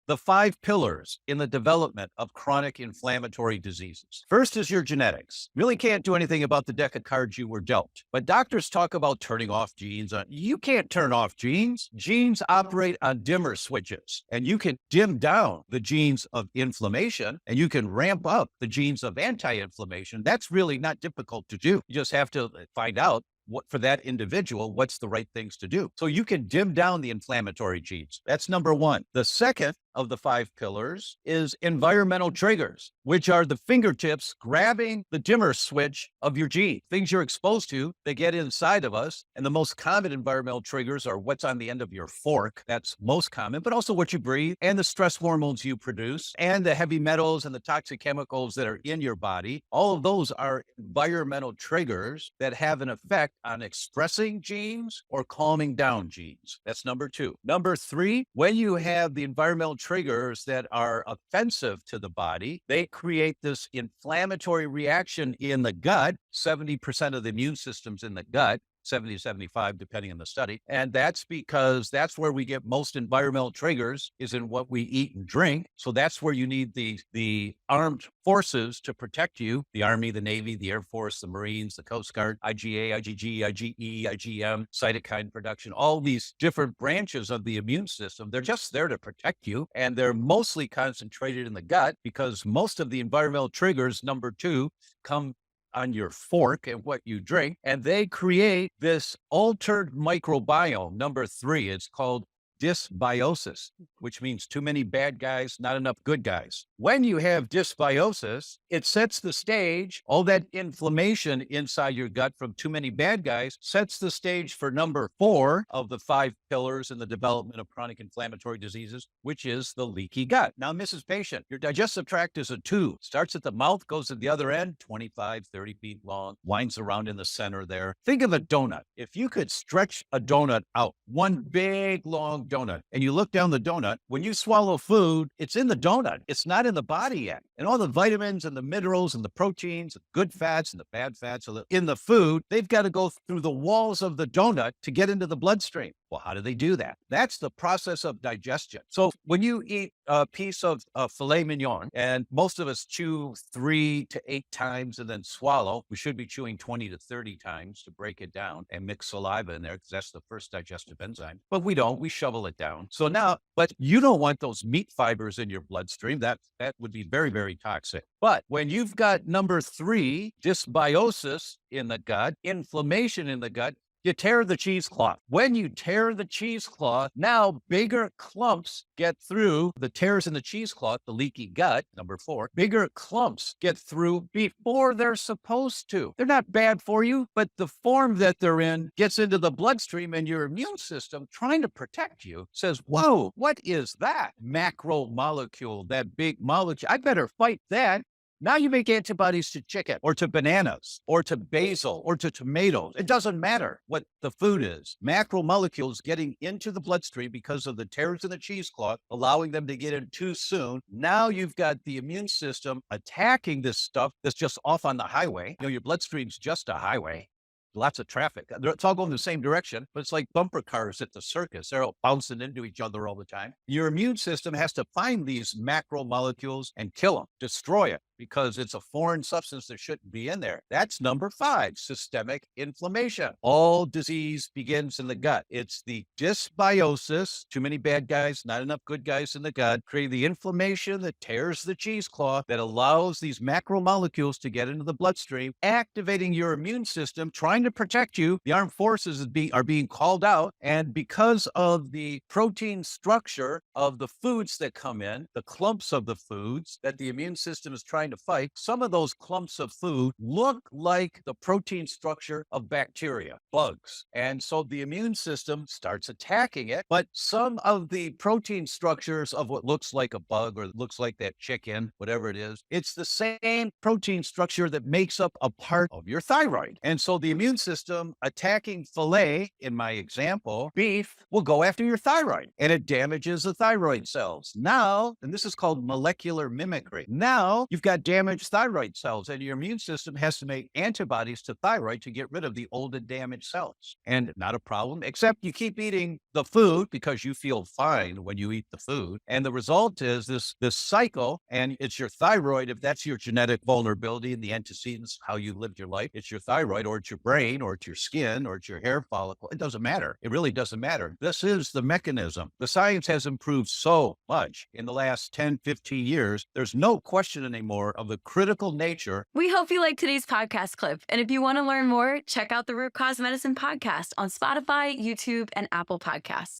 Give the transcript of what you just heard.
the 5 pillars in the development of chronic inflammatory diseases. First is your genetics. Really can't do anything about the deck of cards you were dealt. But doctors talk about turning off genes. You can't turn off genes. Genes operate on dimmer switches, and you can dim down the genes of inflammation and you can ramp up the genes of anti-inflammation. That's really not difficult to do. You just have to find out what for that individual, what's the right things to do. So you can dim down the inflammatory genes. That's number one. The second of the 5 pillars is environmental triggers, which are the fingertips grabbing the dimmer switch of your gene. Things you're exposed to, they get inside of us. And the most common environmental triggers are what's on the end of your fork. That's most common, but also what you breathe and the stress hormones you produce and the heavy metals and the toxic chemicals that are in your body. All of those are environmental triggers that have an effect on expressing genes or calming down genes. That's number two. Number three, when you have the environmental triggers that are offensive to the body, they create this inflammatory reaction in the gut. 70% of the immune system's in the gut. 70 to 75, depending on the study. And that's because that's where we get most environmental triggers is in what we eat and drink. So that's where you need the armed forces to protect you, the Army, the Navy, the Air Force, the Marines, the Coast Guard, IgA, IgG, IgE, IgM, cytokine production, all these different branches of the immune system. They're just there to protect you. And they're mostly concentrated in the gut because most of the environmental triggers, number two, come on your fork and what you drink, and they create this altered microbiome. Number three, it's called dysbiosis, which means too many bad guys, not enough good guys. When you have dysbiosis, it sets the stage. All that inflammation inside your gut from too many bad guys sets the stage for number four of the 5 pillars in the development of chronic inflammatory diseases, which is the leaky gut. Now, Mrs. Patient, your digestive tract is a tube. Starts at the mouth, goes to the other end, 25, 30 feet long, winds around in the center there. Think of a donut. If you could stretch a donut out, one big, long donut, and you look down the donut, when you swallow food, it's in the donut. It's not in the body yet. And all the vitamins and the minerals and the proteins, and good fats and the bad fats in the food, they've got to go through the walls of the donut to get into the bloodstream. Well, how do they do that? That's the process of digestion. So when you eat a piece of filet mignon, and most of us chew 3 to 8 times and then swallow, we should be chewing 20 to 30 times to break it down and mix saliva in there because that's the first digestive enzyme. But we don't, we shovel it down. So now, but you don't want those meat fibers in your bloodstream. That would be very, very toxic. But when you've got number three, dysbiosis in the gut, inflammation in the gut, you tear the cheesecloth. When you tear the cheesecloth, now bigger clumps get through the tears in the cheesecloth, the leaky gut, number four, bigger clumps get through before they're supposed to. They're not bad for you, but the form that they're in gets into the bloodstream and your immune system trying to protect you says, whoa, what is that macromolecule, that big molecule? I better fight that. Now you make antibodies to chicken or to bananas or to basil or to tomatoes. It doesn't matter what the food is. Macromolecules getting into the bloodstream because of the tears in the cheesecloth, allowing them to get in too soon. Now you've got the immune system attacking this stuff that's just off on the highway. You know, your bloodstream's just a highway. Lots of traffic. It's all going the same direction, but it's like bumper cars at the circus. They're all bouncing into each other all the time. Your immune system has to find these macromolecules and kill them, destroy it, because it's a foreign substance that shouldn't be in there. That's number five, systemic inflammation. All disease begins in the gut. It's the dysbiosis, too many bad guys, not enough good guys in the gut, creating the inflammation that tears the cheesecloth, that allows these macromolecules to get into the bloodstream, activating your immune system, trying to protect you. The armed forces are being called out. And because of the protein structure of the foods that come in, the clumps of the foods that the immune system is trying to fight, some of those clumps of food look like the protein structure of bacteria, bugs. And so the immune system starts attacking it. But some of the protein structures of what looks like a bug or looks like that chicken, whatever it is, it's the same protein structure that makes up a part of your thyroid. And so the immune system attacking filet, in my example, beef, will go after your thyroid and it damages the thyroid cells. Now, and this is called molecular mimicry. Now you've got got damaged thyroid cells, and your immune system has to make antibodies to thyroid to get rid of the old and damaged cells. And not a problem, except you keep eating the food because you feel fine when you eat the food. And the result is this cycle, and it's your thyroid, if that's your genetic vulnerability and the antecedents, how you lived your life, it's your thyroid, or it's your brain, or it's your skin, or it's your hair follicle. It doesn't matter. It really doesn't matter. This is the mechanism. The science has improved so much in the last 10, 15 years. There's no question anymore of the critical nature. We hope you liked today's podcast clip. And if you want to learn more, check out the Root Cause Medicine podcast on Spotify, YouTube, and Apple Podcasts.